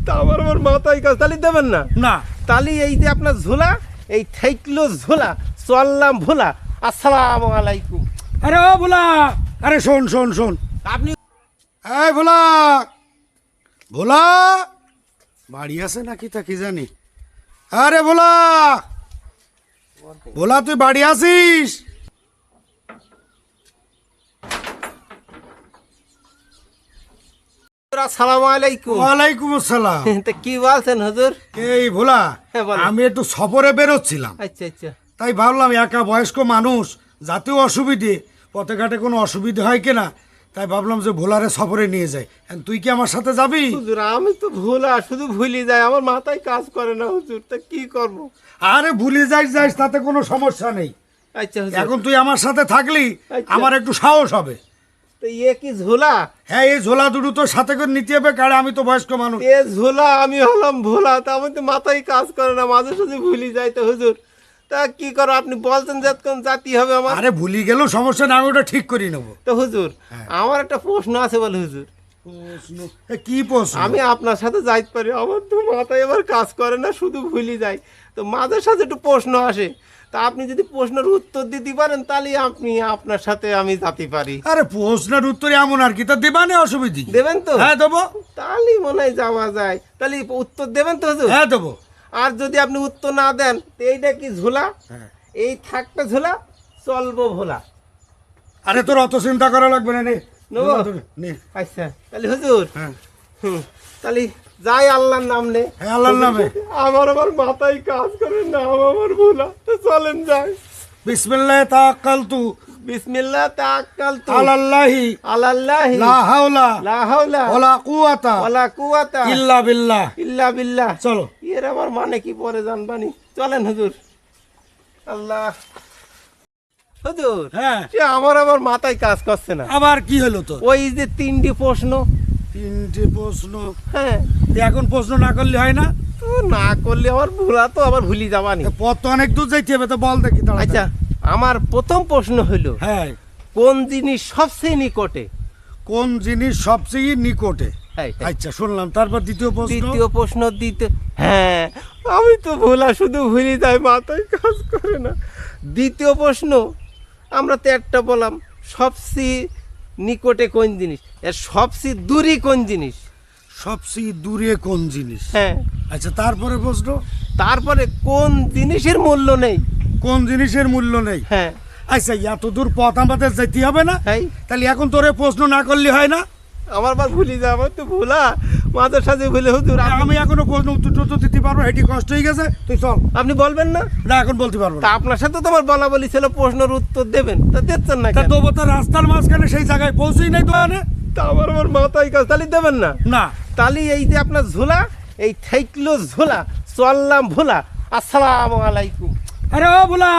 তা আমার মাথায় কাজ, তাহলে দেবেন না? না তাহলে এই যে আপনার ঝোলা, এই থাইকলো ঝোলা, চললাম ভোলা। আসসালামু আলাইকুম। আরে ও ভোলা, আরে শোন শোন শোন, আপনি এই ভোলা, ভোলা বাড়ি আছে নাকি তা কি জানি। আরে ভোলা, ভোলা তুই বাড়ি আছিস? আসসালামু আলাইকুম। ওয়ালাইকুম আসসালাম। তা কি বলছেন হুজুর? এই ভোলা, হ্যাঁ, বলেন। আমি একটু সফরে বেরোচ্ছিলাম, আচ্ছা আচ্ছা। তাই ভাবলাম একা বয়স্ক মানুষ, যাতেও অসুবিধে, পথে ঘাটে কোনো অসুবিধে হয় কিনা, তাই ভাবলাম যে ভোলারে সফরে নিয়ে যাই। তুই কি আমার সাথে যাবি? হুজুর আমি তো ভোলা, শুধু ভুলি যায়, আমার মাথায় কাজ করে না হুজুর, তা কি করব? আরে ভুলে যাইস যাইস, তাতে কোনো সমস্যা নেই। আচ্ছা হুজুর, এখন তুই আমার সাথে থাকলি আচ্ছা। আমার একটু সাহস হবে। তো কি ঝোলা? হ্যাঁ, এই ঝোলা দুটো তো সাথে করে নিতে হবে, কারণ আমি তো বয়স্ক মানুষ। এ ঝোলা, আমি হলাম ভোলা, তা আমি তো মাথায় কাজ করে না, মাঝে সাঝে ভুলি যাই। তো হুজুর তা কি করো? আপনি বলছেন যে কোন জাতি হবে আমার। আরে ভুলি গেলেও সমস্যা না, আমি ওটা ঠিক করে নেবো। তো হুজুর আমার একটা প্রশ্ন আছে, বলে হুজুর কি প্রশ্ন? আমি আপনার সাথে যাইতে পারি? আমার তো মাথায় এবার কাজ করে না, শুধু ভুলি যাই, তো মাঝে সাথে একটু প্রশ্ন আসে। তা আপনি যদি প্রশ্নের উত্তর দিতে পারেন তাহলে আপনি আপনার সাথে আমি যেতে পারি। আরে প্রশ্নের উত্তরে এমন আর কি, তা দেবা না, অসুবিধা? দেবেন তো? হ্যাঁ দেবো। তাহলে মনে হয় যাওয়া যায়। তাহলে উত্তর দেবেন তো হুজুর? হ্যাঁ দেবো। আর যদি আপনি উত্তর না দেন, তো এইটা কি ঝোলা? হ্যাঁ। এই থাকবে ঝোলা, চলবো ভোলা। আরে তোর অত চিন্তা করা লাগবে না, নে নেবো? ঝোলা তোর, নে। আচ্ছা তাহলে হুজুর, হ্যাঁ তাহলে যাই আল্লাহর নাম নে। হ্যাঁ, আল্লাহর নামে। আমার মাথায় কাজ করে না, আমার ভোলা, তো চলেন যাই। বিসমিল্লাহ তাওয়াক্কালতু বিসমিল্লাহ তাওয়াক্কালতু আলাল্লাহি আলাল্লাহি লা হাওলা লা হাওলা ওয়ালা কুওয়াতা ওয়ালা কুওয়াতা ইল্লা বিল্লাহ। ইল্লা বিল্লাহ। চলো। এর আমার মানে কি পরে জানবানি? চলেন হুজুর। আল্লাহ। হুজুর হ্যাঁ, সে আমার মাথায় কাজ করছে না। আবার কি হলো তো? ওই যে তিনটি প্রশ্ন, তিনটে প্রশ্ন। হ্যাঁ, এখন প্রশ্ন না করলে হয় না? তো না করলে আমার ভুলা, তো আবার ভুলি যাবানি। পথ তো অনেক দূর যাইতে হবে, তো বল দেখি তাড়াতাড়ি। আচ্ছা, আমার প্রথম প্রশ্ন হইল, হ্যাঁ, কোন জিনিস সবচেয়ে নিকটে? কোন জিনিস সবচেয়ে নিকটে? হ্যাঁ, হ্যাঁ। আচ্ছা শুনলাম, তারপর দ্বিতীয় প্রশ্ন। দ্বিতীয় প্রশ্ন দিতে, হ্যাঁ আমি তো ভোলা, শুধু ভুলি যাই, মাথায় কাজ করে না। দ্বিতীয় প্রশ্ন, আমরা তো একটা বললাম সবচেয়ে নিকটে কোন জিনিস, এর সবচেয়ে দূরে কোন জিনিস? সবচেয়ে দূরে কোন জিনিস? হ্যাঁ, আচ্ছা তারপরে প্রশ্ন, তারপরে কোন জিনিসের মূল্য নেই? কোন জিনিসের মূল্য নেই? হ্যাঁ, আচ্ছা এত দূর পথ আমাদের যেতে হবে না? হ্যাঁ। তাহলে এখন তোরে প্রশ্ন না করলে হয় না? আমার বার ভুলি যায়, আমার তো ভোলা, মাঝের সাথে ভুলে হুজুর। আমি এখনো প্রশ্ন উত্তর দিতে পারবো, এটি কষ্ট হয়ে গেছে, তুই চল। আপনি বলবেন না? না এখন বলতে পারবো তা না। আপনার সাথে তো আমার বলা বলি ছিল প্রশ্নের উত্তর দেবেন, তা দিচ্ছেন না তা কেন? তবু তো রাস্তার মাঝখানে সেই জায়গায় পৌঁছেই নাই তো। তা আমার মাথায় কাজ, তাহলে দেবেন না? না। তাহলে এই যে আপনার ঝোলা, এই থাইকলো ঝোলা, চললাম ভোলা। আসসালামু আলাইকুম। আরে ও ভোলা,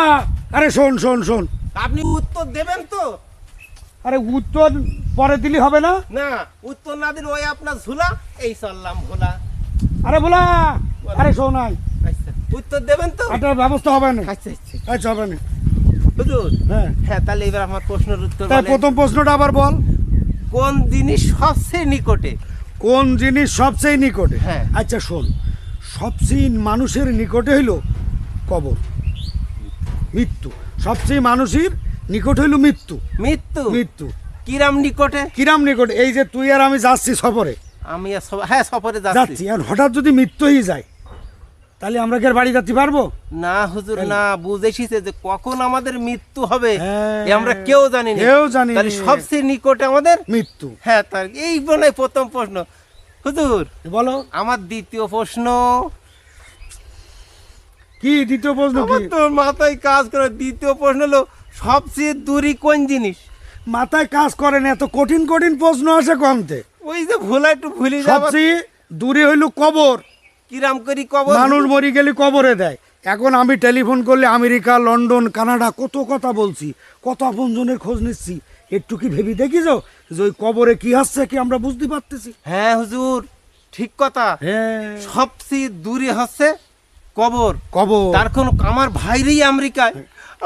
আরে শোন শোন শোন, আপনি উত্তর দেবেন তো? আরে উত্তর পরে দিলি হবে না? না, উত্তর না দিন, ওই আপনার ঝোলা, এই চললাম ভোলা। আরে ভোলা, আরে শোন, আয় আচ্ছা, উত্তর দেবেন তো? একটা ব্যবস্থা হবে না। আচ্ছা আচ্ছা আচ্ছা হবে না। হুজুর, হ্যাঁ, হ্যাঁ তাহলে এবার আমার প্রশ্নের উত্তর তাই বলেন। প্রথম প্রশ্নটা আবার বল। কোন জিনিস সবচেয়ে নিকটে? কোন জিনিস সবচেয়ে নিকটে? হ্যাঁ। আচ্ছা শোন, সবচেয়ে মানুষের নিকটে হইলো কবর, মৃত্যু। সবচেয়ে মানুষের নিকট হইল মৃত্যু। মৃত্যু? মৃত্যু কিরাম নিকটে? কিরাম নিকট? এই যে তুই আর আমি যাচ্ছি সফরে, আমি হ্যাঁ সফরে যাচ্ছি। যাচ্ছি, আর হঠাৎ যদি মৃত্যু হয়ে যায়, তাহলে আমরা কি আর বাড়ি যেতে পারবো? না হুজুর, না, বুঝেছিছে যে কখন আমাদের মৃত্যু হবে হ্যাঁ, এ আমরা কেউ জানি না। কেউ জানি না। তাহলে সবচেয়ে নিকটে আমাদের মৃত্যু। হ্যাঁ, তার এই বলে প্রথম প্রশ্ন। হুজুর বলো আমার দ্বিতীয় প্রশ্ন। কি দ্বিতীয় প্রশ্ন? কি আমার তো মাথায় কাজ করে। দ্বিতীয় প্রশ্ন হলো সবচেয়ে দূরে কোন জিনিস? মাথায় কাজ করে না? এত কঠিন কঠিন প্রশ্ন আসে কমতে। ওই যে ভোলা, একটু ভুলে যাবার। সবচেয়ে দূরে হইল কবর। কিরাম করি কবর? মানুষ মরি গেলে কবরে দেয়। এখন আমি টেলিফোন করলে আমেরিকা, লন্ডন, কানাডা কত কথা বলছি, কত আপনজনের খোঁজ নিচ্ছি, একটু কি ভেবে দেখিস যে ওই কবরে কি আসছে কি আমরা বুঝতে পারতেছি? হ্যাঁ হুজুর, ঠিক কথা। হ্যাঁ, সবচেয়ে দূরে হচ্ছে কবর। কবর। তার কোন আমার ভাইরই আমেরিকায়,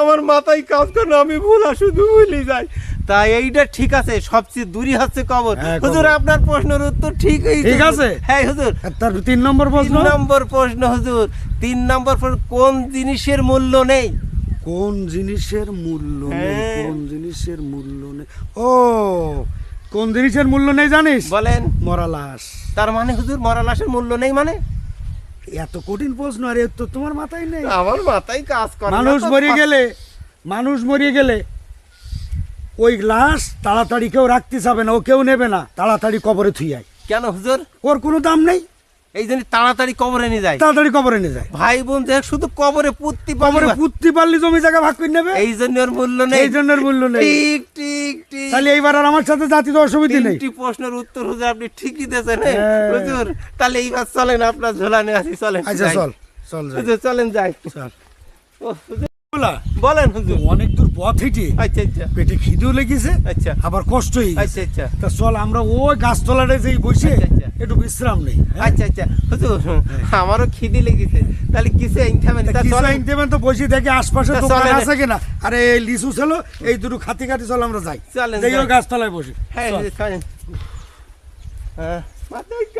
আমার মাথায় কাজ করে না, আমি ভোলা শুধু ভুলে যাই। তাই এইটা ঠিক আছে, সবচেয়ে দূরই হচ্ছে কবর। হ্যাঁ, হুজুর কবর। আপনার প্রশ্নের উত্তর ঠিক ঠিক আছে? হ্যাঁ হুজুর। আর তার 3 নম্বর প্রশ্ন, 3 নম্বর প্রশ্ন হুজুর, 3 নম্বর প্রশ্ন, কোন জিনিসের মূল্য নেই? কোন জিনিসের মূল্য নেই? হ্যাঁ। কোন জিনিসের মূল্য নেই? ও, কোন জিনিসের মূল্য নেই জানিস? বলেন। মরা লাশ। তার মানে হুজুর মরা লাশের মূল্য নেই মানে? এত কঠিন প্রশ্ন আর এর তো তোমার মাথায় নেই। আমার মাথায় কাজ করে না। মানুষ তো মরে গেলে, মানুষ মরে গেলে ওই লাশ তাড়াতাড়ি কেউ রাখতে চাবে না, ও কেউ নেবে না, তাড়াতাড়ি কবরে থুইয়ায়। কেন হুজুর? ওর কোনো দাম নেই, এই জন্য তাড়াতাড়ি কবরে নিয়ে যায়। তাড়াতাড়ি কবরে নিয়ে যায়। ভাই বোন দেখ শুধু কবরে পুঁততে কবরে পারবে, পুঁততে পারলে জমি জায়গা ভাগ করে নেবে, এই জন্য ওর মূল্য নেই। এই জন্য ওর মূল্য নেই। ঠিক ঠিক ঠিক। তাহলে এইবার আর আমার সাথে জাতিতে অসুবিধা নেই। 3টি প্রশ্নের উত্তর হুজুর আপনি ঠিকই দিয়েছেন। হ্যাঁ। হুজুর তাহলে এইবার চলেন, আপনার ঝোলা নিয়ে আসি, চলেন। আচ্ছা যাই। চল চল যাই। হুজুর চলেন যাই। চল। ও, হুজুর, বলা, বলেন হুজুর। অনেক দূর পথ হেঁটে আচ্ছা আচ্ছা পেটে খিদেও লেগেছে, আচ্ছা আবার কষ্ট হয়ে গেছে। আচ্ছা আচ্ছা তা চল আমরা ওই গাছতলাটায় যেই বসে আচ্ছা, আচ্ছা। একটু বিশ্রাম নেই। আচ্ছা আচ্ছা হুজুর, আমারও খিদি লেগেছে, তাহলে কিছু আইনথামেন। তা কিছু চলেন। আইন দেবেন তো, বসে দেখে আশপাশে তা দোকান চলেন। আছে কিনা। আরে এই লিচু ছিল, এই দুটো খাতি খাতি, চল আমরা যাই। চলেন, যাই ওই যাই। গাছতলায় বসি। হ্যাঁ চল। হুজুর, চলেন। হ্যাঁ মাথায়